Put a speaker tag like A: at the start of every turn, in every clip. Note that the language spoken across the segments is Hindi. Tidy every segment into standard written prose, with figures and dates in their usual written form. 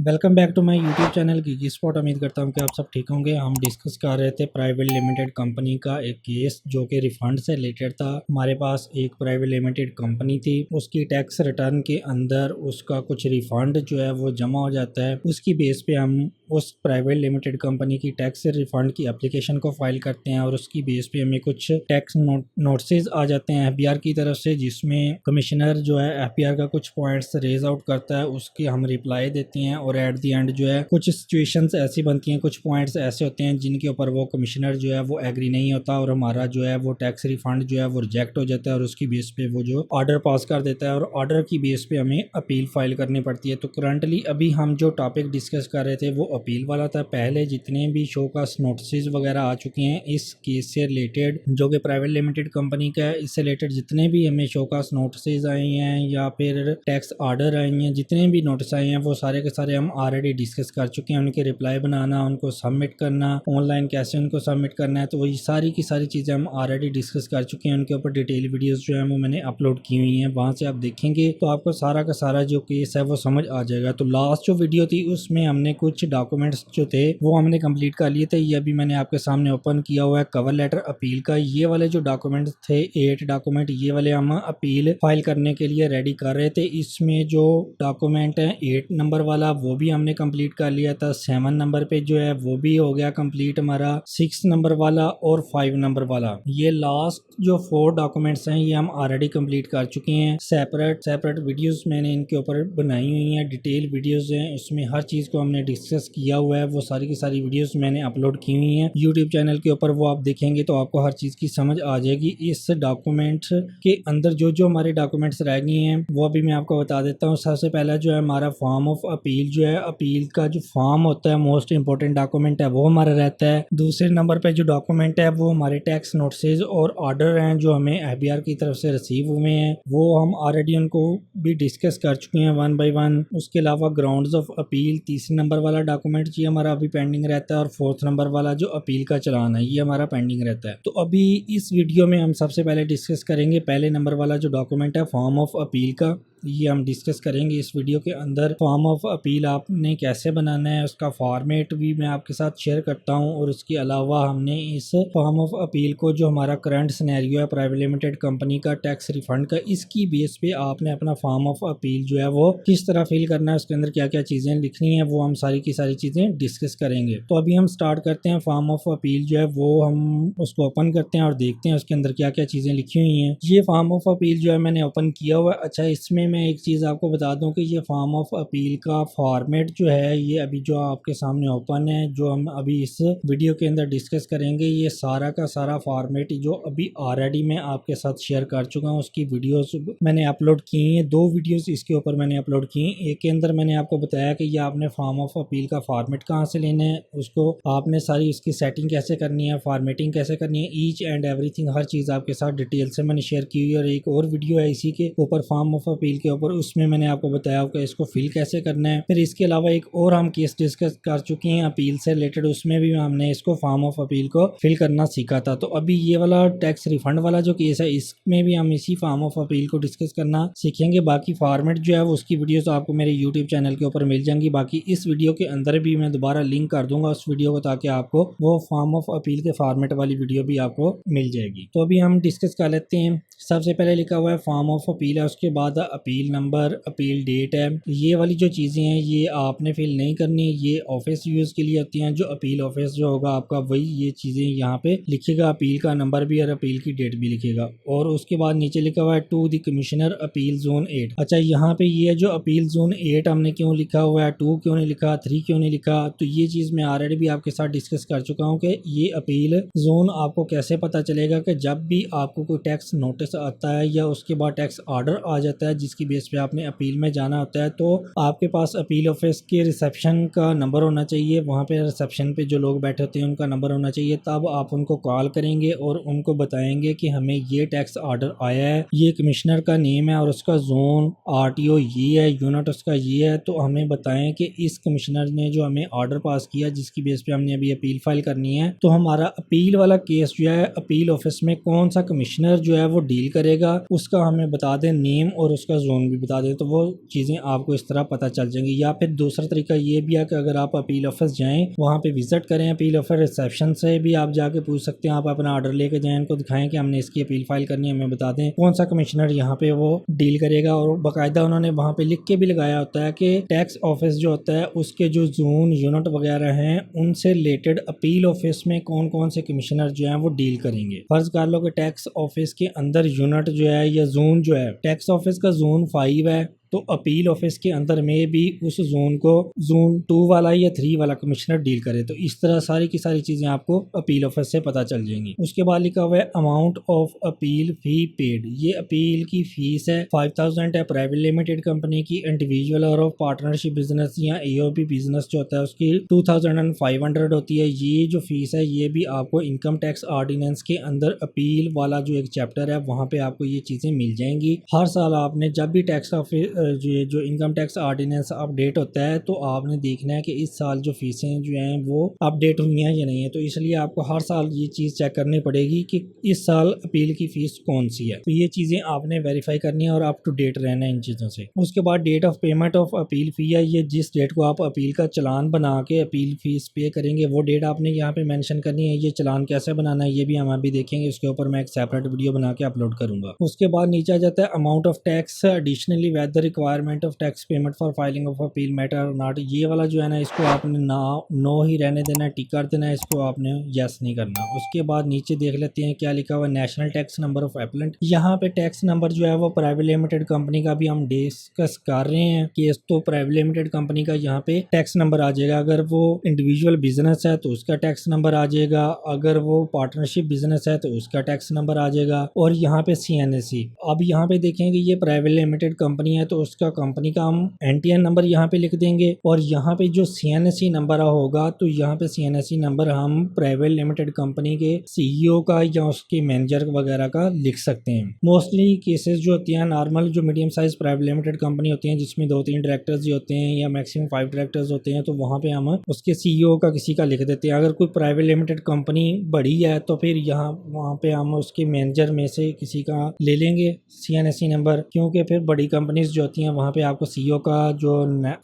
A: Welcome back to my YouTube channel key spot. उम्मीद करता हूँ कि आप सब ठीक होंगे। हम डिस्कस कर रहे थे प्राइवेट लिमिटेड कंपनी का एक केस जो कि रिफंड से रिलेटेड था। हमारे पास एक प्राइवेट लिमिटेड कंपनी थी, उसकी टैक्स रिटर्न के अंदर उसका कुछ रिफंड जो है वो जमा हो जाता है। उसकी बेस पे हम उस प्राइवेट लिमिटेड कंपनी की टैक्स रिफंड की एप्लीकेशन को फाइल करते हैं और उसकी बेस पे हमें कुछ टैक्स नोटिस आ जाते हैं एफबीआर की तरफ से, जिसमें कमिश्नर जो है एफबीआर का कुछ पॉइंट्स रेज आउट करता है, उसकी हम रिप्लाई देते हैं और एट दी एंड जो है कुछ सिचुएशंस ऐसी बनती हैं, कुछ पॉइंट्स ऐसे होते हैं जिनके ऊपर वो कमिश्नर जो है वो एग्री नहीं होता और हमारा जो है वो टैक्स रिफंड जो है वो रिजेक्ट हो जाता है और उसकी बेस पे वो जो ऑर्डर पास कर देता है और ऑर्डर की बेस पे हमें अपील फाइल करनी पड़ती है। तो करंटली अभी हम जो टॉपिक डिस्कस कर रहे थे वो अपील वाला था। पहले जितने भी शो का नोटिस वगैरह आ चुके हैं इस केस से रिलेटेड, जो कि प्राइवेट लिमिटेड कंपनी का है, इससे रिलेटेड जितने भी हमें शो का नोटिस आए हैं या फिर टैक्स ऑर्डर आए हैं, जितने भी नोटिस आए हैं वो सारे के सारे हम ऑलरेडी डिस्कस कर चुके हैं। उनके रिप्लाई बनाना, उनको सबमिट करना, ऑनलाइन कैसे उनको सबमिट करना है, तो वही सारी की सारी चीज़ें हम ऑलरेडी डिस्कस कर चुके हैं। उनके ऊपर डिटेल वीडियोस जो है वो मैंने अपलोड की हुई हैं, वहाँ से आप देखेंगे तो आपको सारा का सारा जो केस है वो समझ आ जाएगा। तो लास्ट जो वीडियो थी उसमें हमने कुछ डॉक्यूमेंट्स जो थे वो हमने कंप्लीट कर लिए थे। ये अभी मैंने आपके सामने ओपन किया हुआ है कवर लेटर अपील का। ये वाले जो डॉक्यूमेंट थे 8 डॉक्यूमेंट, ये वाले हम अपील फाइल करने के लिए रेडी कर रहे थे। इसमें जो डॉक्यूमेंट है 8 नंबर वाला वो भी हमने कंप्लीट कर लिया था। 7 नंबर पे जो है वो भी हो गया कंप्लीट हमारा। 6 नंबर वाला और 5 नंबर वाला, ये लास्ट जो 4 डॉक्यूमेंट्स हैं ये हम ऑलरेडी कंप्लीट कर चुके हैं। सेपरेट वीडियोस मैंने इनके ऊपर बनाई हुई हैं, डिटेल वीडियोस हैं, उसमें हर चीज़ को हमने डिस्कस किया हुआ है। वो सारी की सारी वीडियोस मैंने अपलोड की हुई हैं यूट्यूब चैनल के ऊपर, वो आप देखेंगे तो आपको हर चीज़ की समझ आ जाएगी। इस डॉक्यूमेंट्स के अंदर जो जो हमारे डॉक्यूमेंट्स रह गए हैं वो अभी मैं आपको बता देता हूँ। सबसे पहला जो है हमारा फॉर्म ऑफ अपील, जो है अपील का जो फॉर्म होता है मोस्ट इंपॉर्टेंट डॉक्यूमेंट है वो हमारा रहता है। दूसरे नंबर पे जो डॉक्यूमेंट है वो हमारे टैक्स नोटिस और ऑर्डर हैं जो हमें एफबीआर की तरफ से रिसीव हुए हैं, वो हम ऑलरेडी उनको भी डिस्कस कर चुके हैं वन बाय वन। उसके अलावा ग्राउंड्स ऑफ अपील, तीसरे नंबर वाला डॉक्यूमेंट ये हमारा अभी पेंडिंग रहता है और 4th नंबर वाला जो अपील का चलान है ये हमारा पेंडिंग रहता है। तो अभी इस वीडियो में हम सबसे पहले डिस्कस करेंगे पहले नंबर वाला जो डॉक्यूमेंट है फॉर्म ऑफ अपील का, ये हम डिस्कस करेंगे इस वीडियो के अंदर। फॉर्म ऑफ अपील आपने कैसे बनाना है उसका फॉर्मेट भी मैं आपके साथ शेयर करता हूं और उसके अलावा हमने इस फॉर्म ऑफ अपील को जो हमारा करंट सिनेरियो है प्राइवेट लिमिटेड कंपनी का टैक्स रिफंड का, इसकी बेस पे आपने अपना फॉर्म ऑफ अपील जो है वो किस तरह फिल करना है, उसके अंदर क्या क्या चीज़ें लिखनी है, वो हम सारी की सारी चीज़ें डिस्कस करेंगे। तो अभी हम स्टार्ट करते हैं। फॉर्म ऑफ अपील जो है वो हम उसको ओपन करते हैं और देखते हैं उसके अंदर क्या क्या चीज़ें लिखी हुई हैं। ये फॉर्म ऑफ अपील जो है मैंने ओपन किया हुआ है। अच्छा, इसमें मैं एक चीज़ आपको बता दूं कि ये फॉर्म ऑफ अपील का फॉर्मेट जो है ये अभी जो आपके सामने ओपन है, जो हम अभी इस वीडियो के अंदर डिस्कस करेंगे, ये सारा का सारा फॉर्मेट जो अभी ऑलरेडी मैं आपके साथ शेयर कर चुका हूँ। उसकी वीडियोस मैंने अपलोड की हैं, 2 वीडियोस इसके ऊपर मैंने अपलोड की हैं। एक के अंदर मैंने आपको बताया कि ये आपने फॉर्म ऑफ अपील का फॉर्मेट कहाँ से लेना है, उसको आपने सारी उसकी सेटिंग कैसे करनी है, फॉर्मेटिंग कैसे करनी है, ईच एंड एवरीथिंग हर चीज़ आपके साथ डिटेल से मैंने शेयर की हुई है। और एक और वीडियो है इसी के ऊपर फॉर्म ऑफ अपील के ऊपर, उसमें मैंने आपको बताया कि इसको फिल कैसे करना है। फिर इसके अलावा एक और हम केस डिस्कस कर चुके हैं अपील से रिलेटेड, उसमें भी हमने इसको फॉर्म ऑफ अपील को फिल करना सीखा था। तो अभी ये वाला टैक्स रिफंड वाला जो केस है इसमें भी हम इसी फॉर्म ऑफ अपील को डिस्कस करना सीखेंगे। बाकी फॉर्मेट जो है उसकी वीडियो तो आपको मेरे यूट्यूब चैनल के ऊपर मिल जाएंगी। बाकी इस वीडियो के अंदर भी मैं दोबारा लिंक कर दूंगा उस वीडियो को, ताकि आपको वो फॉर्म ऑफ अपील के फॉर्मेट वाली वीडियो भी आपको मिल जाएगी। तो अभी हम डिस्कस कर लेते हैं। सबसे पहले लिखा हुआ है फॉर्म ऑफ अपील है, उसके बाद अपील नंबर, अपील डेट है। ये वाली जो चीज़ें हैं ये आपने फिल नहीं करनी, ये ऑफिस यूज़ के लिए होती हैं। जो अपील ऑफिस जो होगा आपका वही ये चीज़ें यहाँ पे लिखेगा, अपील का नंबर भी और अपील की डेट भी लिखेगा। और उसके बाद नीचे लिखा हुआ है to the commissioner appeal zone 8। अच्छा, यहाँ पे ये जो अपील जोन 8 हमने क्यों लिखा हुआ है, 2 क्यों नहीं लिखा, 3 क्यों नहीं लिखा, तो ये चीज़ मैं ऑलरेडी भी आपके साथ डिस्कस कर चुका हूँ कि ये अपील जोन आपको कैसे पता चलेगा कि जब भी आपको कोई टैक्स नोटिस आता है या उसके बाद टैक्स ऑर्डर आ जाता है जिसकी बेस पे आपने अपील में जाना होता है, तो आपके पास अपील ऑफिस के रिसेप्शन का नंबर होना चाहिए। वहाँ पे रिसेप्शन पे जो लोग बैठे होते हैं उनका नंबर होना चाहिए। तब आप उनको कॉल करेंगे और उनको बताएंगे कि हमें ये टैक्स ऑर्डर आया है, ये कमिश्नर का नेम है और उसका जोन आरटीओ ये है, यूनिट उसका ये है, तो हमें बताएं कि इस कमिश्नर ने जो हमें ऑर्डर पास किया जिसकी बेस पे हमने अभी अपील फाइल करनी है, तो हमारा अपील वाला केस जो है अपील ऑफिस में कौन सा कमिश्नर जो है वो डील करेगा उसका हमें बता दें नेम और उसका जोन भी बता दें तो वो चीज़ें आपको इस तरह पता चल जाएंगी। या फिर दूसरा तरीका ये भी है कि अगर आप अपील ऑफिस जाएँ, वहाँ पे विजिट करें, अपील ऑफिस रिसेप्शन से भी आप जाके पूछ सकते हैं। आप अपना ऑर्डर लेके जाएँ, उनको दिखाएं कि हमने इसकी अपील फाइल करनी है, हमें बता दें कौन सा कमिश्नर यहाँ पे वो डील करेगा। और बाकायदा उन्होंने वहाँ पे लिख के भी लगाया होता है कि टैक्स ऑफिस जो होता है उसके जो जोन यूनिट वगैरह हैं उनसे रिलेटेड अपील ऑफिस में कौन कौन से कमिश्नर जो हैं वो डील करेंगे। फर्ज कर लो कि टैक्स ऑफिस के अंदर यूनिट जो है या जोन जो है, टैक्स ऑफिस का जोन 5 है, तो अपील ऑफिस के अंदर में भी उस जोन को जोन 2 वाला या 3 वाला कमिश्नर डील करे। तो इस तरह सारी की सारी चीज़ें आपको अपील ऑफिस से पता चल जाएंगी। उसके बाद लिखा हुआ है amount of appeal fee paid. ये अपील की फीस है 5000 है प्राइवेट लिमिटेड कंपनी की। इंडिविजुअल और ऑफ पार्टनरशिप बिजनेस या एओपी बिजनेस जो होता है उसकी 2500 होती है। ये जो फीस है ये भी आपको इनकम टैक्स ऑर्डिनेंस के अंदर अपील वाला जो एक चैप्टर है वहाँ पे आपको ये चीज़ें मिल जाएंगी। हर साल आपने जब भी टैक्स ऑफिस जो इनकम टैक्स ऑर्डिनेंस अपडेट होता है तो आपने देखना है कि इस साल जो फीसें जो हैं वो अपडेट हुई हैं या नहीं है। तो इसलिए आपको हर साल ये चीज़ चेक करनी पड़ेगी कि इस साल अपील की फीस कौन सी है। तो ये चीज़ें आपने वेरीफाई करनी है और अप टू डेट रहना है इन चीज़ों से। उसके बाद date of payment of appeal fee है, ये जिस डेट को आप अपील का चलान बना के अपील फीस पे करेंगे वो डेट आपने यहाँ पे मेंशन करनी है। ये चलान कैसे बनाना है ये भी हम अभी देखेंगे, उसके ऊपर मैं एक सेपरेट वीडियो बना के अपलोड करूंगा। उसके बाद नीचे आ जाता है amount of tax additionally whether requirement of tax payment for filing of appeal matter or not. ये वाला जो है ना इसको आपने नो ही रहने देना है, टिक कर देना है, इसको आपने यस नहीं करना। उसके बाद नीचे देख लेते हैं क्या लिखा हुआ है, national tax number of appellant. यहाँ पे टैक्स नंबर जो है वो प्राइवेट लिमिटेड कंपनी का भी हम डिस्कस कर रहे हैं कि तो प्राइवेट लिमिटेड कंपनी का यहाँ पे टैक्स नंबर आ जाएगा। अगर वो इंडिविजुअल बिजनेस है तो उसका टैक्स नंबर आ जाएगा, अगर वो पार्टनरशिप बिजनेस है तो उसका टैक्स नंबर आ जाएगा। और यहाँ पे CNSE, अब यहाँ पे देखेंगे ये प्राइवेट लिमिटेड कंपनी है तो उसका कंपनी का हम NTN नंबर यहाँ पे लिख देंगे। और यहाँ पे जो CNSE नंबर होगा तो यहाँ पे CNSE नंबर हम प्राइवेट लिमिटेड कंपनी के CEO का या उसके मैनेजर वगैरह का लिख सकते हैं। मोस्टली केसेस जो होती हैं नॉर्मल जो medium size private limited company होती हैं जिसमें 2-3 डायरेक्टर्स ही होते हैं या मैक्सिमम 5 डायरेक्टर्स होते हैं तो वहाँ पे हम उसके CEO का किसी का लिख देते हैं। अगर कोई प्राइवेट लिमिटेड कंपनी बड़ी है तो फिर यहाँ वहाँ पे हम उसके मैनेजर में से किसी का ले लेंगे CNSE नंबर, क्योंकि फिर बड़ी कंपनीज जो होती हैं वहाँ पे आपको CEO का जो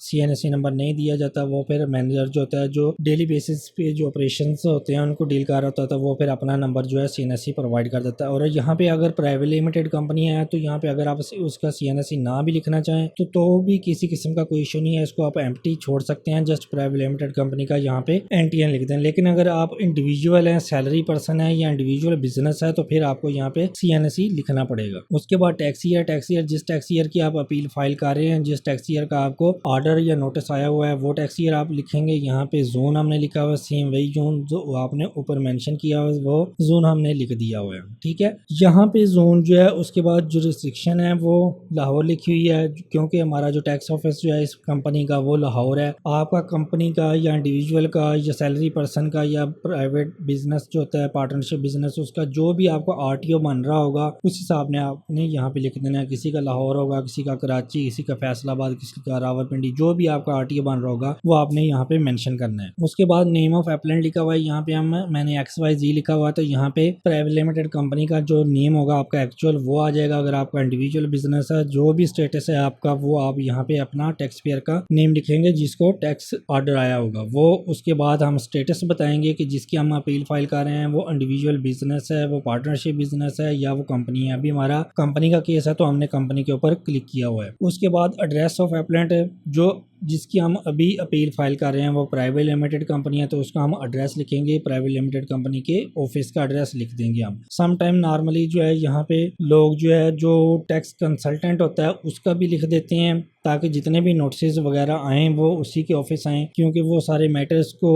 A: CNSE नंबर नहीं दिया जाता। वो फिर मैनेजर जो होता है जो डेली बेसिस पे जो ऑपरेशन होते हैं उनको डील कर रहा होता है तो वो फिर अपना नंबर जो है CNSE प्रोवाइड कर देता है। और यहाँ पे अगर प्राइवेट लिमिटेड कंपनी है तो यहाँ पे अगर आप उसका CNSE ना भी लिखना चाहें तो भी किसी किस्म का कोई इशू नहीं है, इसको आप एम्प्टी छोड़ सकते हैं। जस्ट प्राइवेट लिमिटेड कंपनी का यहाँ पे NTN लिख दें। लेकिन अगर आप इंडिविजुअल हैं, सैलरी पर्सन है या इंडिविजुअल बिजनेस है तो फिर आपको यहाँ पे CNSE लिखना पड़ेगा। उसके बाद टैक्स ईयर जिस टैक्स ईयर की आप अपील फाइल कर रहे हैं, जिस टैक्स ईयर का आपको ऑर्डर या नोटिस आया हुआ है वो टैक्स ईयर आप लिखेंगे। यहाँ पे जोन हमने लिखा हुआ है सेम वही जोन जो आपने ऊपर मेंशन किया हुआ है वो जोन हमने लिख दिया हुआ है। ठीक है, यहाँ पे जोन जो है उसके बाद जो रिस्ट्रिक्शन है वो लाहौर लिखी हुई है क्योंकि हमारा जो टैक्स ऑफिस जो है इस कंपनी का वो लाहौर है। आपका कंपनी का या इंडिविजुअल का या सैलरी पर्सन का या प्राइवेट बिजनेस जो होता है पार्टनरशिप बिजनेस उसका जो भी आपको RTO बन रहा होगा उस हिसाब ने आपने यहाँ पे लिख देना है। किसी का लाहौर होगा, किसी का कराची, किसी का फैसलाबाद, किसी का रावलपिंडी, जो भी आपका RTO बन रहा होगा वो आपने यहाँ पे मेंशन करना है। उसके बाद नेम ऑफ एप्लेंट लिखा हुआ है, यहाँ पे मैंने XYZ लिखा हुआ है तो यहाँ पे प्राइवेट लिमिटेड कंपनी का जो नेम होगा आपका एक्चुअल वो आ जाएगा। अगर आपका इंडिविजुअल बिजनेस है जो भी स्टेटस है आपका वो आप यहाँ पे अपना टैक्स पेयर का नेम लिखेंगे जिसको टैक्स ऑर्डर आया होगा वो। उसके बाद हम स्टेटस बताएंगे कि जिसकी हम अपील फाइल कर रहे हैं वो इंडिविजुअल बिजनेस है, वो पार्टनरशिप बिजनेस है या वो कंपनी है। अभी हमारा कंपनी का केस है तो हमने कंपनी के ऊपर क्लिक किया हुआ है। उसके बाद एड्रेस ऑफ एप्लेंट जो जिसकी हम अभी अपील फाइल कर रहे हैं वो प्राइवेट लिमिटेड कंपनी है तो उसका हम एड्रेस लिखेंगे, प्राइवेट लिमिटेड कंपनी के ऑफिस का एड्रेस लिख देंगे हम। सम टाइम नॉर्मली जो है यहाँ पे लोग जो है जो टैक्स कंसल्टेंट होता है उसका भी लिख देते हैं ताकि जितने भी नोटिस वगैरह आएँ वो उसी के ऑफिस आएँ, क्योंकि वो सारे मैटर्स को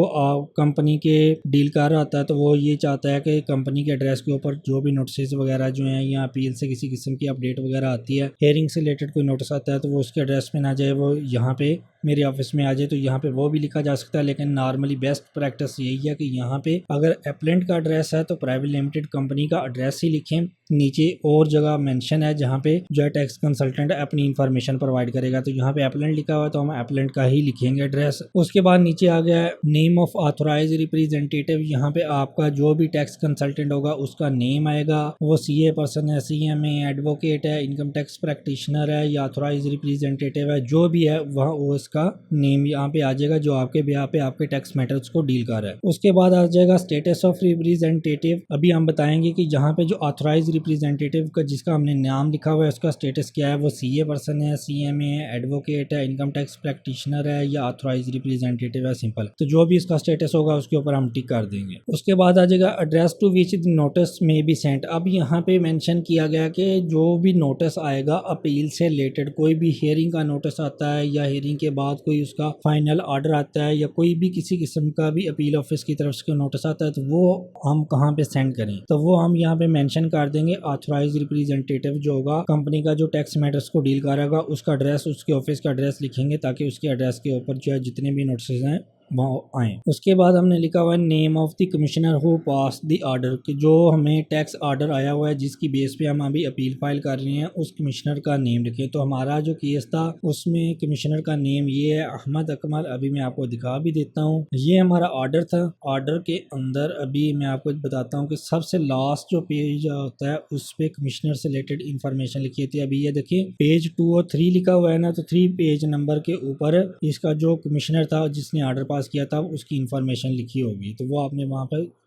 A: कंपनी के डील कर रहा होता है तो वो ये चाहता है कि कंपनी के एड्रेस के ऊपर जो भी नोटिस वगैरह जो हैं या अपील से किसी किस्म की अपडेट वगैरह आती है, हेयरिंग से रिलेटेड कोई नोटिस आता है तो वो उसके एड्रेस पे ना जाए, वो यहाँ पे मेरे ऑफिस में आ जाए तो यहाँ पे वो भी लिखा जा सकता है। लेकिन नॉर्मली बेस्ट प्रैक्टिस यही है कि यहाँ पे अगर एप्लेंट का एड्रेस है तो प्राइवेट लिमिटेड कंपनी का एड्रेस ही लिखें, नीचे और जगह मेंशन है जहाँ पे जो है टैक्स कंसल्टेंट अपनी इन्फॉर्मेशन प्रोवाइड करेगा। तो यहाँ पे एप्लेंट लिखा हुआ है तो हम एप्लेंट का ही लिखेंगे एड्रेस। उसके बाद नीचे आ गया नेम ऑफ ऑथोराइज रिप्रेजेंटेटिव। यहाँ पे आपका जो भी टैक्स कंसल्टेंट होगा उसका नेम आएगा, वो सीए पर्सन है, सीएमए, एडवोकेट है, इनकम टैक्स प्रैक्टिशनर है या ऑथोराइज रिप्रेजेंटेटिव है, जो भी है वह वो इसका नेम यहाँ पे आ जाएगा जो आपके बिहाफ पे आपके टैक्स मैटर्स को डील कर रहा है। उसके बाद आ जाएगा स्टेटस ऑफ रिप्रेजेंटेटिव। अभी हम बताएंगे कि जहाँ पे जो ऑथोराइज रिप्रेजेंटेटिव का जिसका हमने नाम लिखा हुआ है उसका स्टेटस क्या है, वो सीए पर्सन है, सीएमए है, एडवोकेट है, इनकम टैक्स प्रैक्टिशनर है या ऑथोराइज रिप्रेजेंटेटिव है, सिंपल। तो जो भी इसका स्टेटस होगा उसके ऊपर हम टिक कर देंगे। उसके बाद आ जाएगा address to which the notice may be sent. अब यहाँ पे मेंशन किया गया कि जो भी नोटिस आएगा अपील से रिलेटेड, कोई भी हियरिंग का नोटिस आता है या हियरिंग के बाद कोई उसका फाइनल ऑर्डर आता है या कोई भी किसी किस्म का भी अपील ऑफिस की तरफ से नोटिस आता है, तो वो हम कहाँ पे सेंड करें, तो वो हम यहाँ पे मेंशन कर देंगे। ऑथराइज रिप्रेजेंटेटिव जो होगा कंपनी का जो टैक्स मैटर्स को डील करेगा उसका एड्रेस, उसके ऑफिस का एड्रेस लिखेंगे ताकि उसके एड्रेस के ऊपर जो है जितने भी नोटिस हैं वहाँ आए। उसके बाद हमने लिखा हुआ है name of the commissioner who pass the order, कि जो हमें टैक्स ऑर्डर आया हुआ है जिसकी बेस पे हम अभी अपील फाइल कर रहे हैं उस कमिश्नर का नेम लिखें। तो हमारा जो केस था उसमें कमिश्नर का नेम ये है अहमद अकमल। अभी मैं आपको दिखा भी देता हूँ, ये हमारा ऑर्डर था। ऑर्डर के अंदर अभी मैं आपको बताता हूँ कि सबसे लास्ट जो पेज होता है उस पर कमिश्नर से रिलेटेड इन्फॉर्मेशन लिखी थी। अभी ये देखिए पेज 2 और 3 लिखा हुआ है ना, तो 3 पेज नंबर के ऊपर इसका जो कमिश्नर था जिसने ऑर्डर पास किया था उसकी इन्फॉर्मेशन लिखी होगी, तो वो आपने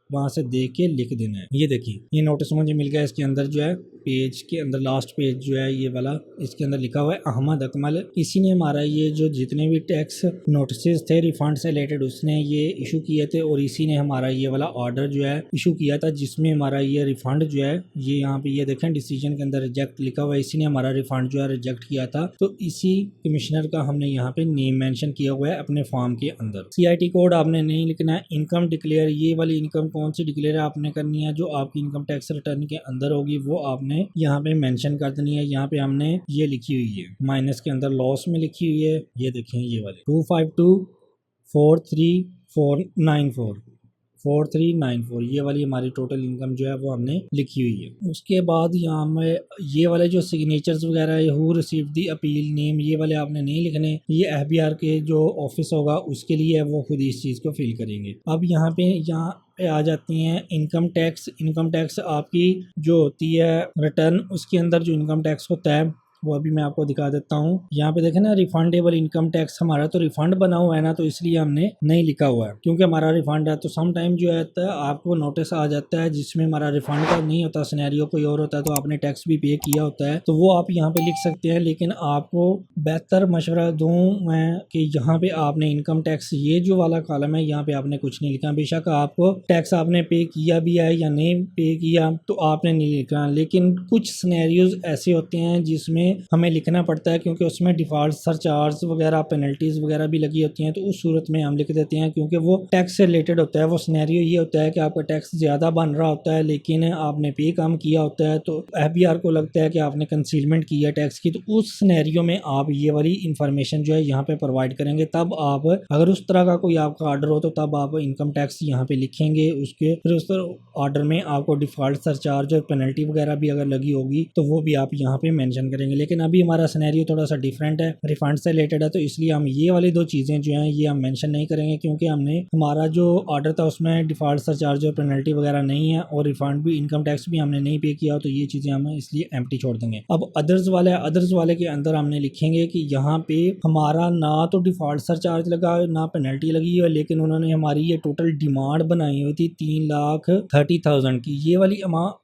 A: वहाँ से देख के लिख देना है। ये देखिए ये नोटिस मुझे मिल गया, इसके अंदर जो है पेज के अंदर लास्ट पेज जो है ये वाला, इसके अंदर लिखा हुआ है अहमद अकमल। इसी ने हमारा ये जो जितने भी टैक्स नोटिस थे रिफंड से रिलेटेड उसने ये इशू किए थे और इसी ने हमारा ये वाला ऑर्डर जो है इशू किया था जिसमें हमारा ये रिफंड जो है ये यहाँ पे ये देखें डिसीजन के अंदर रिजेक्ट लिखा हुआ है, इसी ने हमारा रिफंड जो है रिजेक्ट किया था। तो इसी कमिश्नर का हमने यहाँ पे नेम मेंशन किया हुआ है अपने फॉर्म के अंदर। CIT कोड आपने नहीं लिखना है। इनकम डिक्लेयर, ये वाली इनकम कौन सी डिक्लेयर आपने करनी है जो आपकी इनकम टैक्स रिटर्न के अंदर होगी वो आपने यहाँ पे मेंशन कर देनी है। यहाँ पे हमने ये लिखी हुई है माइनस के अंदर लॉस में लिखी हुई है, ये देखें ये वाली 252,43494 ये वाली हमारी टोटल इनकम जो है वो हमने लिखी हुई है। उसके बाद यहाँ में ये वाले जो सिग्नेचर्स वगैरह है who receive the appeal name ये वाले आपने नहीं लिखने, ये FBR के जो ऑफिस होगा उसके लिए है, वो खुद इस चीज़ को फिल करेंगे। अब यहाँ पे आ जाती हैं इनकम टैक्स। इनकम टैक्स आपकी जो होती है रिटर्न उसके अंदर जो इनकम टैक्स होता है वो अभी मैं आपको दिखा देता हूँ। यहाँ पे देखें ना रिफंडेबल इनकम टैक्स, हमारा तो रिफंड बना हुआ है ना, तो इसलिए हमने नहीं लिखा हुआ है क्योंकि हमारा रिफंड है। तो सम टाइम जो है आपको नोटिस आ जाता है जिसमें हमारा रिफंड का नहीं होता, सिनेरियो कोई और होता है, तो आपने टैक्स भी पे किया होता है तो वो आप यहाँ पे लिख सकते हैं। लेकिन आपको बेहतर मशवरा दूँ मैं कि यहाँ पे आपने इनकम टैक्स ये जो वाला कॉलम है यहाँ पे आपने कुछ नहीं लिखा। बेशक आपको टैक्स आपने पे किया भी है या नहीं पे किया तो आपने नहीं लिखा, लेकिन कुछ सिनेरियोज ऐसे होते हैं जिसमें हमें लिखना पड़ता है क्योंकि उसमें डिफॉल्ट सरचार्ज वगैरह पेनल्टीज वगैरह भी लगी होती हैं, तो उस सूरत में हम लिख देते हैं क्योंकि वो टैक्स से रिलेटेड होता है। वो सिनेरियो ये होता है कि आपका टैक्स ज़्यादा बन रहा होता है लेकिन आपने पे कम किया होता है, तो FBR को लगता है कि आपने कंसीलमेंट किया टैक्स की, तो उस सिनेरियो में आप ये वाली इंफॉर्मेशन जो है यहाँ पे प्रोवाइड करेंगे। तब आप अगर उस तरह का कोई आपका ऑर्डर हो तो तब आप इनकम टैक्स यहाँ पे लिखेंगे। उसके फिर उस ऑर्डर में आपको डिफॉल्ट सरचार्ज और पेनल्टी वगैरह भी अगर लगी होगी तो वो भी आप यहाँ पे मेंशन करेंगे। लेकिन अभी हमारा सिनेरियो थोड़ा सा डिफरेंट है, रिफंड से रिलेटेड है, तो इसलिए हम ये वाली दो चीज़ें जो हैं ये हम मेंशन नहीं करेंगे क्योंकि हमारा जो ऑर्डर था उसमें डिफॉल्ट सरचार्ज और पेनल्टी वगैरह नहीं है और रिफंड भी इनकम टैक्स भी हमने नहीं पे किया, तो ये चीज़ें हम इसलिए एम्प्टी छोड़ देंगे। अब अदर्स वाले के अंदर हमने लिखेंगे कि यहाँ पे हमारा ना तो डिफॉल्ट सरचार्ज लगा ना पेनल्टी लगी है, लेकिन उन्होंने हमारी ये टोटल डिमांड बनाई हुई थी 3,30,000 की। ये वाली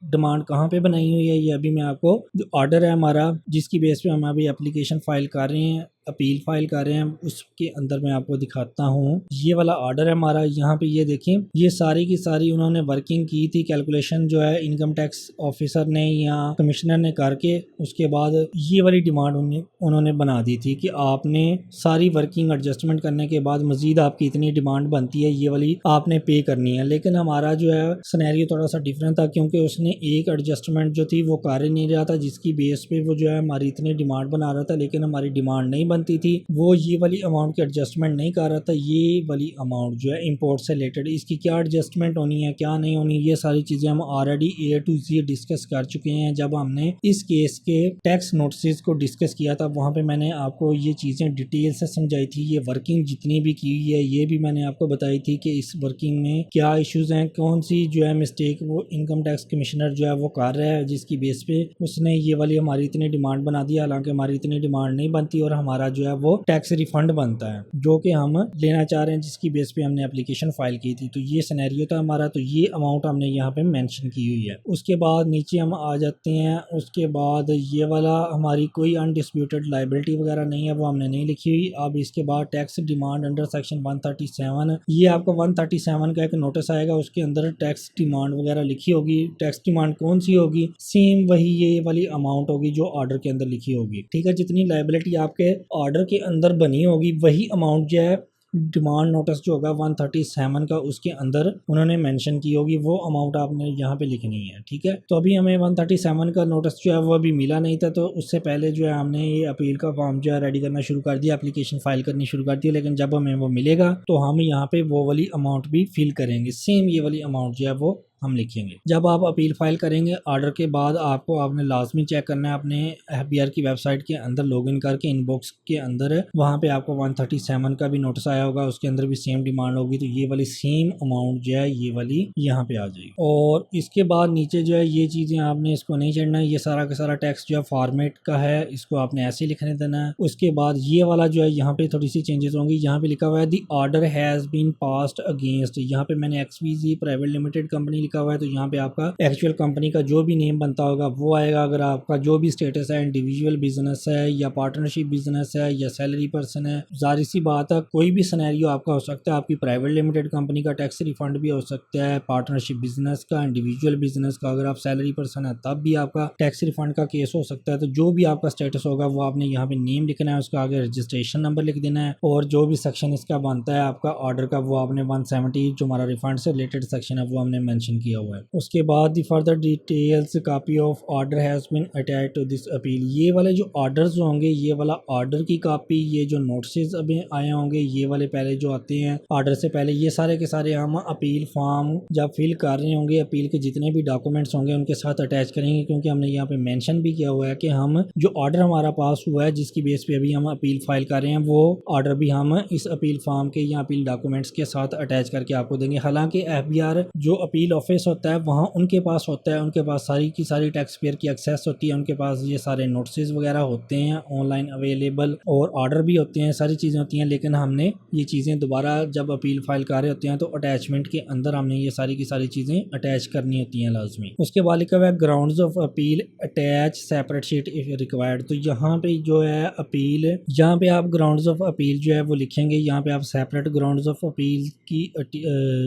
A: डिमांड कहाँ पे बनाई हुई है, ये अभी मैं आपको जो ऑर्डर है हमारा जिसकी बेस पे हम अभी एप्लीकेशन फाइल कर रहे हैं, अपील फाइल कर रहे हैं, उसके अंदर मैं आपको दिखाता हूँ। ये वाला ऑर्डर है हमारा, यहाँ पे ये देखें ये सारी की सारी उन्होंने वर्किंग की थी, कैलकुलेशन जो है इनकम टैक्स ऑफिसर ने या कमिश्नर ने करके उसके बाद ये वाली डिमांड उन्होंने बना दी थी कि आपने सारी वर्किंग एडजस्टमेंट करने के बाद मजीद आपकी इतनी डिमांड बनती है, ये वाली आपने पे करनी है। लेकिन हमारा जो है सिनेरियो थोड़ा सा डिफरेंट था क्योंकि उसने एक एडजस्टमेंट जो थी वो कर ही नहीं रहा था जिसकी बेस पे वो जो है हमारी इतनी डिमांड बना रहा था, लेकिन हमारी डिमांड नहीं बनती थी वो ये वाली अमाउंट की एडजस्टमेंट नहीं कर रहा था। ये वाली अमाउंट जो है इंपोर्ट से रिलेटेड इसकी क्या एडजस्टमेंट होनी है क्या नहीं होनी, ये सारी चीज़ें हम already A to Z discuss कर चुके हैं। जब हमने इस केस के टैक्स नोटिस को डिस्कस किया था वहाँ पे मैंने आपको ये चीज़ें डिटेल से समझाई थी। ये वर्किंग जितनी भी की हुई है ये भी मैंने आपको बताई थी कि इस वर्किंग में क्या इश्यूज हैं, कौन सी जो है मिस्टेक वो इनकम टैक्स कमिश्नर जो है वो कर रहा है, जिसकी बेस पे उसने ये वाली हमारी इतनी डिमांड बना दी। हालांकि हमारी इतनी डिमांड नहीं बनती और हमारा जो है वो टैक्स रिफंड बनता है जो कि हम लेना चाह रहे हैं, जिसकी बेस पे हमने एप्लीकेशन फाइल की थी। तो ये सिनेरियो था हमारा, तो ये अमाउंट हमने यहाँ पे मेंशन की हुई है। उसके बाद नीचे हम आ जाते हैं। उसके बाद ये वाला हमारी कोई अनडिस्प्यूटेड लाइबिलिटी वगैरह नहीं है, वो हमने नहीं लिखी हुई। अब इसके बाद टैक्स डिमांड अंडर सेक्शन 137, ये आपको 137 का एक नोटिस आएगा, उसके अंदर टैक्स डिमांड वगैरह लिखी होगी। टैक्स डिमांड कौन सी होगी, सेम वही ये वाली अमाउंट होगी जो ऑर्डर के अंदर लिखी होगी। ठीक है, जितनी लाइबिलिटी आपके ऑर्डर के अंदर बनी होगी वही अमाउंट जो है डिमांड नोटिस जो होगा 137 का उसके अंदर उन्होंने मेंशन की होगी, वो अमाउंट आपने यहाँ पे लिखनी है। ठीक है, तो अभी हमें 137 का नोटिस जो है वो अभी मिला नहीं था, तो उससे पहले जो है हमने ये अपील का फॉर्म जो है रेडी करना शुरू कर दिया, एप्लीकेशन फाइल करनी शुरू कर दी। लेकिन जब हमें वो मिलेगा तो हम यहाँ पे वो वाली अमाउंट भी फिल करेंगे, सेम ये वाली अमाउंट जो है वो हम लिखेंगे। जब आप अपील फाइल करेंगे ऑर्डर के बाद आपने लाजमी चेक करना है अपने FBR की वेबसाइट के अंदर लॉगिन करके इनबॉक्स के अंदर वहाँ पे आपको 137 का भी नोटिस आया होगा, उसके अंदर भी सेम डिमांड होगी। तो ये वाली सेम अमाउंट जो है ये वाली यहाँ पे आ जाएगी। और इसके बाद नीचे जो है ये चीज़ें आपने इसको नहीं चढ़ना है, ये सारा का सारा टेक्स्ट जो है फॉर्मेट का है, इसको आपने ऐसे लिखने देना है। उसके बाद ये वाला जो है यहाँ पे थोड़ी सी चेंजेस होंगी। यहाँ पे लिखा हुआ है the order has been passed against, यहाँ पे मैंने XVZ प्राइवेट लिमिटेड कंपनी लिखा हुआ है, तो यहाँ पे आपका एक्चुअल कंपनी का जो भी नेम बनता होगा वो आएगा। अगर आपका जो भी स्टेटस है, इंडिविजुअल बिजनेस है या पार्टनरशिप बिजनेस है या सैलरी पर्सन है, जाहिर सी बात है कोई भी सिनेरियो आपका हो सकता है। आपकी प्राइवेट लिमिटेड कंपनी का टैक्स रिफंड भी हो सकता है, पार्टनरशिप बिजनेस का, इंडिविजुअल बिजनेस का, अगर आप सैलरी पर्सन है तब भी आपका टैक्स रिफंड का केस हो सकता है। तो जो भी आपका स्टेटस होगा वो आपने यहाँ पे नेम लिखना है, उसका आगे रजिस्ट्रेशन नंबर लिख देना है, और जो भी सेक्शन इसका बनता है आपका ऑर्डर का वो आपने 170 जो हमारा रिफंड से रिलेटेड सेक्शन है वो हमने मेंशन किया हुआ है। उसके बाद the further details copy of order has been attached to this appeal, ये वाले जो ऑर्डर्स होंगे ये वाला ऑर्डर की कॉपी, ये जो नोटिस अभी आए होंगे ये वाले पहले जो आते हैं ऑर्डर से पहले, ये सारे के सारे हम अपील फॉर्म जब फिल कर रहे होंगे अपील के जितने भी डॉक्यूमेंट्स होंगे उनके साथ अटैच करेंगे, क्योंकि हमने यहाँ पे मेंशन भी किया हुआ है कि हम जो ऑर्डर हमारा पास हुआ है जिसकी बेस पे अभी हम अपील फाइल कर रहे हैं वो ऑर्डर भी हम इस अपील फॉर्म के या अपील डॉक्यूमेंट्स के साथ अटैच करके आपको देंगे। हालांकि FBR जो अपील ऑफिस होता है वहाँ उनके पास होता है, उनके पास सारी की सारी टैक्स पेयर की एक्सेस होती है, उनके पास ये सारे नोटिस वगैरह होते हैं ऑनलाइन अवेलेबल, और ऑर्डर भी होते हैं, सारी चीज़ें होती हैं। लेकिन हमने ये चीज़ें दोबारा जब अपील फाइल कर रहे होते हैं तो अटैचमेंट के अंदर हमने ये सारी की सारी चीज़ें अटैच करनी होती हैं लाजमी। उसके बाद लिखा हुआ है grounds of appeal attach separate sheet if required, तो यहाँ पे जो है अपील, यहाँ पे आप ग्राउंड्स ऑफ अपील जो है वो लिखेंगे, यहाँ पे आप सेपरेट ग्राउंड्स ऑफ अपील की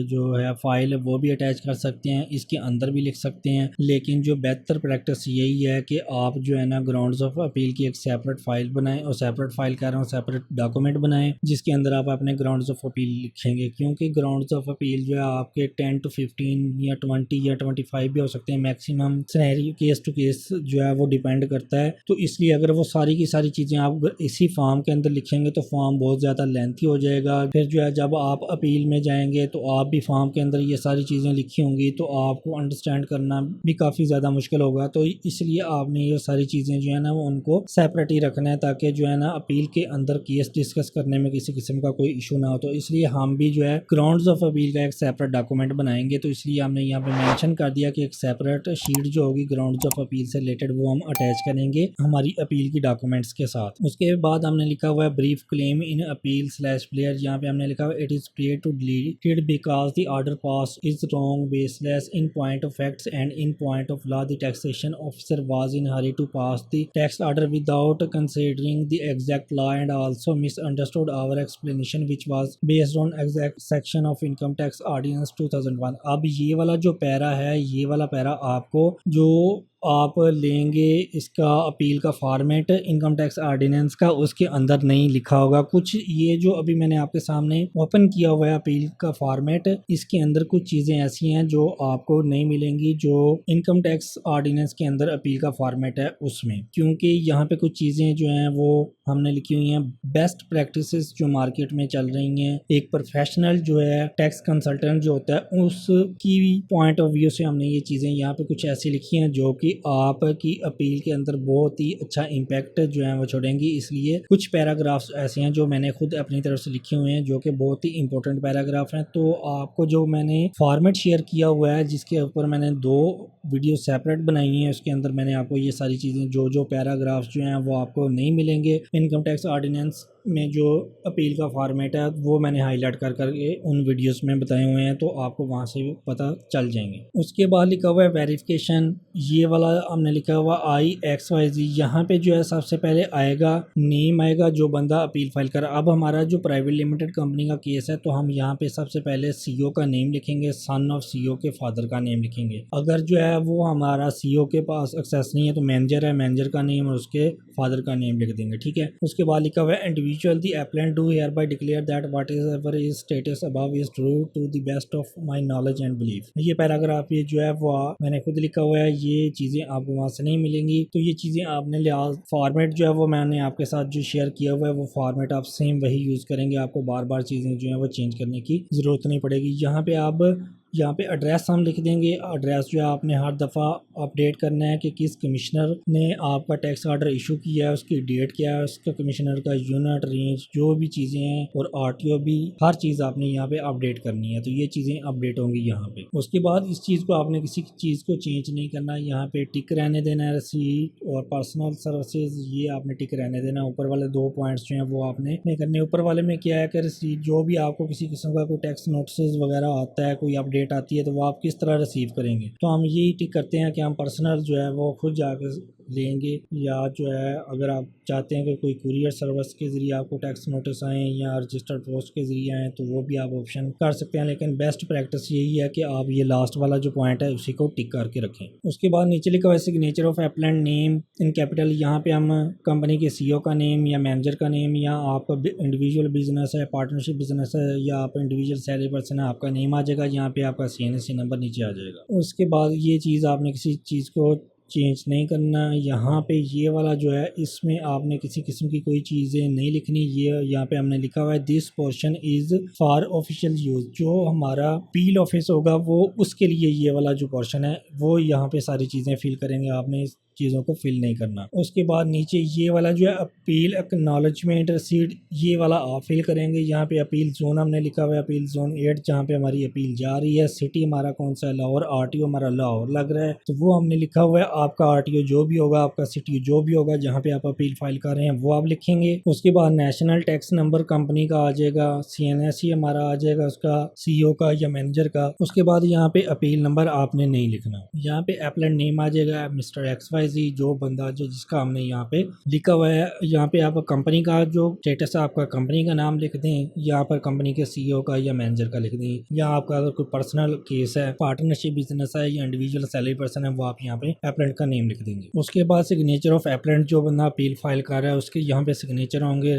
A: जो है फाइल वो भी अटैच कर सकते हैं, इसके अंदर भी लिख सकते हैं। लेकिन जो बेहतर प्रैक्टिस यही है कि आप जो है ना ग्राउंड्स ऑफ अपील की एक सेपरेट फाइल बनाएं, और सेपरेट फाइल कह रहा हूँ सेपरेट डॉक्यूमेंट बनाएं जिसके अंदर आप अपने ग्राउंड्स ऑफ अपील लिखेंगे, क्योंकि ग्राउंड्स ऑफ अपील जो है आपके 10 to 15 या 20 या 25 भी हो सकते हैं maximum, scenario case to case जो है वो डिपेंड करता है। तो इसलिए अगर वो सारी की सारी चीज़ें आप इसी फॉर्म के अंदर लिखेंगे तो फॉर्म बहुत ज़्यादा लेंथी हो जाएगा। फिर जो है जब आप अपील में जाएंगे तो आप भी फॉर्म के अंदर ये सारी चीज़ें लिखी होंगी तो आपको अंडरस्टैंड करना भी काफ़ी ज़्यादा मुश्किल होगा। तो इसलिए आपने ये सारी चीज़ें जो है ना वो उनको सेपरेट ही रखना है, ताकि जो है ना अपील के अंदर केस डिस्कस करने में किसी किस्म का कोई इशू ना हो। तो इसलिए हम भी जो है ग्राउंड्स ऑफ अपील का एक सेपरेट डॉक्यूमेंट बनाएंगे, तो इसलिए हमने यहाँ पे मेंशन कर दिया कि एक सेपरेट शीट जो होगी ग्राउंड्स ऑफ अपील से रिलेटेड वो हम अटैच करेंगे हमारी अपील की डॉक्यूमेंट्स के साथ। उसके बाद हमने लिखा हुआ है brief claim in appeal slash player, यहाँ पे हमने लिखा हुआ it is clear to deleted because the order pass is wrong baseless in point of facts and in point of law the taxation officer was in hurry to pass the tax order without considering the exact law and also misunderstood our explanation which was based on exact section of income tax ordinance 2001। अब ये वाला जो पैरा है, ये वाला पैरा आपको जो आप लेंगे इसका अपील का फॉर्मेट इनकम टैक्स ऑर्डिनेंस का, उसके अंदर नहीं लिखा होगा कुछ। ये जो अभी मैंने आपके सामने ओपन किया हुआ है अपील का फॉर्मेट, इसके अंदर कुछ चीज़ें ऐसी हैं जो आपको नहीं मिलेंगी जो इनकम टैक्स ऑर्डिनेंस के अंदर अपील का फॉर्मेट है उसमें, क्योंकि यहाँ पे कुछ चीज़ें जो हैं वो हमने लिखी हुई हैं बेस्ट प्रैक्टिसेस जो मार्केट में चल रही हैं। एक प्रोफेशनल जो है टैक्स कंसल्टेंट जो होता है उसकी पॉइंट ऑफ व्यू से हमने ये चीज़ें यहाँ पे कुछ ऐसी लिखी हैं जो कि आपकी अपील के अंदर बहुत ही अच्छा इम्पैक्ट जो है वो छोड़ेंगी। इसलिए कुछ पैराग्राफ्स ऐसे हैं जो मैंने खुद अपनी तरफ से लिखे हुए हैं जो कि बहुत ही इंपॉर्टेंट पैराग्राफ हैं। तो आपको जो मैंने फॉर्मेट शेयर किया हुआ है जिसके ऊपर मैंने 2 वीडियो सेपरेट बनाई है, उसके अंदर मैंने आपको ये सारी चीज़ें जो पैराग्राफ्स जो हैं वो आपको नहीं मिलेंगे इनकम टैक्स ऑर्डिनेंस में जो अपील का फॉर्मेट है वो मैंने हाईलाइट कर करके उन वीडियोस में बताए हुए हैं, तो आपको वहां से भी पता चल जाएंगे। उसके बाद लिखा हुआ है वेरिफिकेशन, ये वाला हमने लिखा हुआ IXYZ। यहाँ पे जो है सबसे पहले आएगा नेम आएगा जो बंदा अपील फाइल कर। अब हमारा जो प्राइवेट लिमिटेड कंपनी का केस है तो हम यहाँ पे सबसे पहले CEO का नेम लिखेंगे, सन ऑफ CEO के फादर का नेम लिखेंगे। अगर जो है वो हमारा CEO के पास एक्सेस नहीं है तो मैनेजर है, मैनेजर का नेम और उसके फादर का नेम लिख देंगे, ठीक है। उसके बाद लिखा हुआ है individual the applicant do hereby declare that whatever is status above is true to the best of my knowledge and belief। ये पैराग्राफ ये जो है वो मैंने खुद लिखा हुआ है, ये चीज़ें आपको वहाँ से नहीं मिलेंगी। तो ये चीज़ें आपने लिहाज फॉर्मेट जो है वो मैंने आपके साथ जो शेयर किया हुआ है वो फॉर्मेट आप सेम वही यूज़ करेंगे, आपको बार बार चीज़ें जो है वो चेंज करने की ज़रूरत नहीं पड़ेगी। यहाँ पे एड्रेस हम लिख देंगे। एड्रेस जो है आपने हर दफ़ा अपडेट करना है कि किस कमिश्नर ने आपका टैक्स ऑर्डर इशू किया है, उसकी डेट क्या है, उसका कमिश्नर का यूनिट रेंज जो भी चीज़ें हैं और RTO भी, हर चीज़ आपने यहाँ पे अपडेट करनी है। तो ये चीज़ें अपडेट होंगी यहाँ पे। उसके बाद इस चीज़ को आपने किसी चीज़ को चेंज नहीं करना, यहाँ पे टिक रहने देना है। रसीद और पर्सनल सर्विसेज ये आपने टिक रहने देना। ऊपर वाले 2 पॉइंट्स जो हैं वो आपने नहीं करने। ऊपर वाले में क्या है कि रसीद जो भी आपको किसी किस्म का कोई टैक्स नोटिस वगैरह आता है, कोई अपडेट आती है तो वो आप किस तरह रिसीव करेंगे। तो हम यही टिक करते हैं कि हम पर्सनल जो है वो खुद जाकर लेंगे, या जो है अगर आप चाहते हैं कि कोई कुरियर सर्विस के ज़रिए आपको टैक्स नोटिस आए या रजिस्टर्ड पोस्ट के ज़रिए आए तो वो भी आप ऑप्शन कर सकते हैं। लेकिन बेस्ट प्रैक्टिस यही है कि आप ये लास्ट वाला जो पॉइंट है उसी को टिक करके रखें। उसके बाद नीचे लिखा हुआ है signature of appellant name in capital. यहाँ पे हम कंपनी के CEO का नेम या मैनेजर का नेम, या आपका इंडिविजुअल बिजनेस है, पार्टनरशिप बिजनेस है, या आप इंडिविजुअल सैलरी पर्सन है, आपका नेम आ जाएगा। यहाँ पे आपका CNSC नंबर नीचे आ जाएगा। उसके बाद ये चीज़ आपने किसी चीज़ को चेंज नहीं करना। यहाँ पे ये वाला जो है इसमें आपने किसी किस्म की कोई चीज़ें नहीं लिखनी। ये यहाँ पे हमने लिखा हुआ है this portion is for official use. जो हमारा अपील ऑफिस होगा वो उसके लिए ये वाला जो पोर्शन है वो यहाँ पे सारी चीज़ें फिल करेंगे, आपने इस चीज़ों को फिल नहीं करना। उसके बाद नीचे ये वाला जो है अपील एक्नॉलेजमेंट रसीद, ये वाला आप फिल करेंगे। यहाँ पे अपील जोन हमने लिखा हुआ है अपील जोन 8 जहाँ पे हमारी अपील जा रही है। सिटी हमारा कौन सा है, लाहौर। RTO हमारा लाहौर लग रहा है तो वो हमने लिखा हुआ है। आपका RTO जो भी होगा, आपका सिटी जो भी होगा जहाँ पे आप अपील फाइल कर रहे हैं वो आप लिखेंगे। उसके बाद नेशनल टैक्स नंबर कंपनी का आ जाएगा, CNSC हमारा आ जाएगा उसका, CEO का या मैनेजर का। उसके बाद यहाँ पे अपील नंबर आपने नहीं लिखना। यहाँ पे एप्लेंट नेम आ जाएगा मिस्टर XYZ, जो बंदा जो जिसका हमने यहाँ पे लिखा हुआ है। यहाँ पे आप कंपनी का जो स्टेटस है आपका कंपनी का नाम लिख दें, यहाँ पर कंपनी के CEO का या मैनेजर का लिख दें। या आपका अगर कोई पर्सनल केस है, पार्टनरशिप बिजनेस है या इंडिविजुअल सैलरी पर्सन है, वो आप यहाँ पे एप्लेंट का नेम लिख देंगे। उसके बाद सिग्नेचर ऑफ एप्लेंट, जो बंदा अपील फाइल कर रहा है उसके यहाँ पे सिग्नेचर होंगे।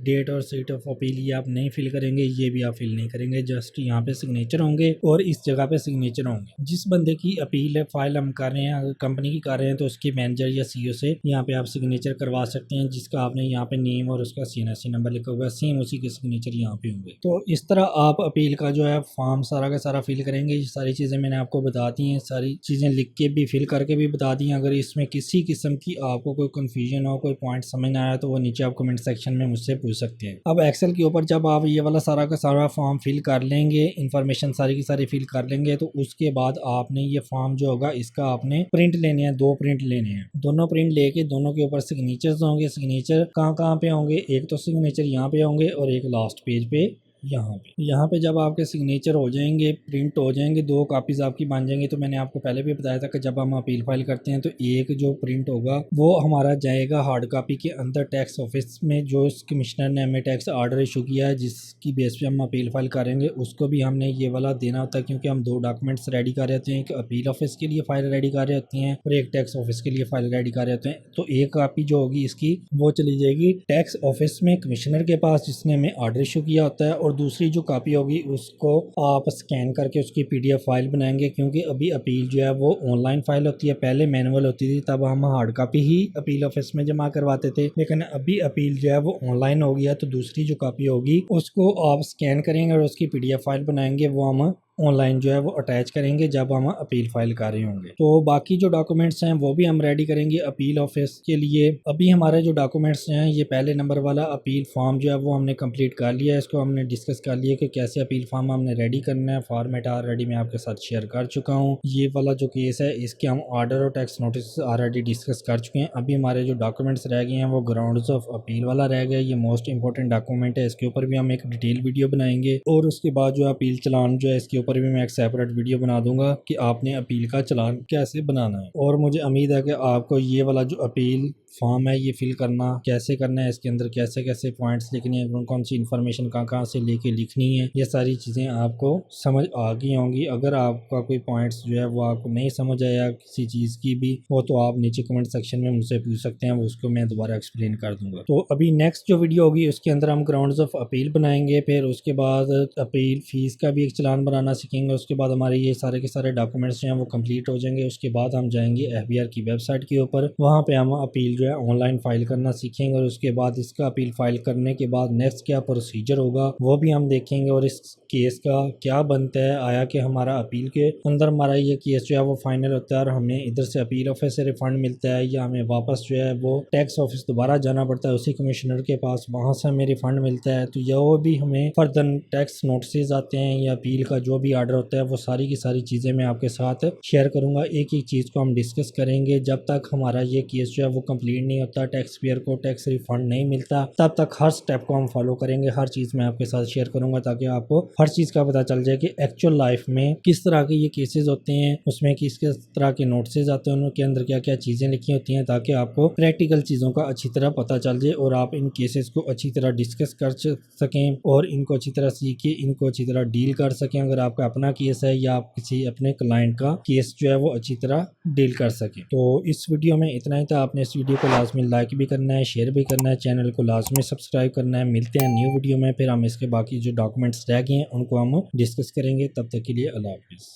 A: डेट और सीट ऑफ अपील ये आप नहीं फिल करेंगे, ये भी आप फिल नहीं करेंगे, जस्ट यहाँ पे सिग्नेचर होंगे और इस जगह पे सिग्नेचर होंगे। जिस बंदे की अपील है फाइल हम कर रहे हैं, अगर कंपनी की कर रहे हैं तो उसके मैनेजर या CEO से यहाँ पे आप सिग्नेचर करवा सकते हैं, जिसका आपने यहाँ पे नेम और उसका CNSC नंबर लिखा हुआ है, सेम उसी के सिग्नेचर यहाँ पे होंगे। तो इस तरह आप अपील का जो है फॉर्म सारा का सारा फिल करेंगे। ये सारी चीज़ें मैंने आपको बता दी हैं, सारी चीज़ें लिख के भी फिल करके भी बता दी हैं। अगर इसमें किसी किस्म की आपको कोई कन्फ्यूजन हो, कोई पॉइंट समझ ना आया तो वो नीचे आप कमेंट सेक्शन में मुझसे पूछ सकते हैं। अब एक्सेल के ऊपर जब आप ये वाला सारा का सारा फॉर्म फिल कर लेंगे, इन्फॉर्मेशन सारी की सारी फिल कर लेंगे, तो उसके बाद आपने ये फॉर्म जो होगा इसका आपने प्रिंट लेने हैं, 2 प्रिंट लेने हैं। दोनों प्रिंट लेके दोनों के ऊपर सिग्नेचर्स होंगे। सिग्नेचर कहाँ कहाँ पे होंगे, एक तो सिग्नेचर यहाँ पे होंगे और एक लास्ट पेज पे यहाँ पे जब आपके सिग्नेचर हो जाएंगे, प्रिंट हो जाएंगे, 2 कॉपीज आपकी बन जाएंगी। तो मैंने आपको पहले भी बताया था कि जब हम अपील फाइल करते हैं तो एक जो प्रिंट होगा वो हमारा जाएगा हार्ड कॉपी के अंदर टैक्स ऑफिस में, जो कमिश्नर ने हमें टैक्स ऑर्डर इशू किया है जिसकी बेस पे हम अपील फाइल करेंगे उसको भी हमने ये वाला देना होता है, क्योंकि हम 2 डॉक्यूमेंट्स रेडी कर रहे होते हैं। एक अपील ऑफिस के लिए फाइल रेडी कर रहे होते हैं और एक टैक्स ऑफिस के लिए फाइल रेडी कर रहे होते हैं। तो एक कॉपी जो होगी इसकी वो चली जाएगी टैक्स ऑफिस में कमिश्नर के पास जिसने हमें ऑर्डर इशू किया होता है, और दूसरी जो कॉपी होगी उसको आप स्कैन करके उसकी PDF फाइल बनाएंगे, क्योंकि अभी अपील जो है वो ऑनलाइन फाइल होती है। पहले मैनुअल होती थी, तब हम हार्ड कॉपी ही अपील ऑफिस में जमा करवाते थे, लेकिन अभी अपील जो है वो ऑनलाइन हो गया। तो दूसरी जो कॉपी होगी उसको आप स्कैन करेंगे और उसकी PDF फाइल बनाएंगे, वो हम ऑनलाइन जो है वो अटैच करेंगे जब हम अपील फाइल कर रहे होंगे। तो बाकी जो डॉक्यूमेंट्स हैं वो भी हम रेडी करेंगे अपील ऑफिस के लिए। अभी हमारे जो डॉक्यूमेंट्स हैं, ये पहले नंबर वाला अपील फॉर्म जो है वो हमने कंप्लीट कर लिया है। इसको हमने डिस्कस कर लिया कि कैसे अपील फॉर्म हमने रेडी करना है। फॉर्मेट ऑलरेडी मैं आपके साथ शेयर कर चुका हूँ। ये वाला जो केस है इसके हम ऑर्डर और टैक्स नोटिस ऑलरेडी डिस्कस कर चुके हैं। अभी हमारे जो डॉक्यूमेंट्स रह गए हैं वो ग्राउंड्स ऑफ अपील वाला रह गया। ये मोस्ट इंपॉर्टेंट डॉक्यूमेंट है, इसके ऊपर भी हम एक डिटेल वीडियो बनाएंगे, और उसके बाद जो अपील चलान जो है इसके ऊपर भी मैं एक सेपरेट वीडियो बना दूंगा कि आपने अपील का चालान कैसे बनाना है। और मुझे उम्मीद है कि आपको ये वाला जो अपील फॉर्म है ये फिल करना कैसे करना है, इसके अंदर कैसे कैसे पॉइंट्स लिखने हैं, कौन कौन सी इन्फॉर्मेशन कहाँ से लेके लिखनी है, ये सारी चीज़ें आपको समझ आ गई होंगी। अगर आपका कोई पॉइंट्स जो है वो आपको नहीं समझ आया किसी चीज़ की भी, वो तो आप नीचे कमेंट सेक्शन में मुझसे पूछ सकते हैं, वो उसको मैं दोबारा एक्सप्लेन कर दूंगा। तो अभी नेक्स्ट जो वीडियो होगी उसके अंदर हम ग्राउंड्स ऑफ अपील बनाएंगे, फिर उसके बाद अपील फीस का भी एक चालान बनाना सीखेंगे। उसके बाद हमारे ये सारे के सारे डॉक्यूमेंट्स जो हैं वो कंप्लीट हो जाएंगे। उसके बाद हम जाएंगे FBR की वेबसाइट के ऊपर, वहाँ पे हम अपील जो है ऑनलाइन फाइल करना सीखेंगे, और उसके बाद इसका अपील फाइल करने के बाद नेक्स्ट क्या प्रोसीजर होगा वो भी हम देखेंगे, और इस केस का क्या बनता है। आया कि हमारा अपील के अंदर हमारा ये केस जो है वो फाइनल होता है और हमें इधर से अपील ऑफिस से रिफंड मिलता है, या हमें वापस जो है वो टैक्स ऑफिस दोबारा जाना पड़ता है उसी कमिश्नर के पास, वहाँ से हमें रिफंड मिलता है। तो यह भी हमें फर्दर टैक्स नोटिस आते हैं या अपील का जो भी ऑर्डर होता है, वो सारी की सारी चीज़ें मैं आपके साथ शेयर करूंगा। एक एक चीज़ को हम डिस्कस करेंगे। जब तक हमारा ये केस जो है वो कंप्लीट नहीं होता, टैक्स पेयर को टैक्स रिफंड नहीं मिलता, तब तक हर स्टेप को हम फॉलो करेंगे। हर चीज़ मैं आपके साथ शेयर करूंगा ताकि आपको हर चीज़ का पता चल जाए कि एक्चुअल लाइफ में किस तरह के ये केसेस होते हैं, उसमें किस किस तरह के नोटिस आते हैं, उनके अंदर क्या क्या चीज़ें लिखी होती हैं, ताकि आपको प्रैक्टिकल चीज़ों का अच्छी तरह पता चल जाए और आप इन केसेस को अच्छी तरह डिस्कस कर सकें और इनको अच्छी तरह सीख के इनको अच्छी तरह डील कर सकें। अगर आपका अपना केस है या आप किसी अपने क्लाइंट का केस जो है वो अच्छी तरह डील कर सकें। तो इस वीडियो में इतना ही था। आपने इस वीडियो को लाजमी लाइक भी करना है, शेयर भी करना है, चैनल को लाजमी सब्सक्राइब करना है। मिलते हैं न्यू वीडियो में, फिर हम इसके बाकी जो डॉक्यूमेंट्स रह गए हैं उनको हम डिस्कस करेंगे। तब तक के लिए अल्लाह हाफिज़।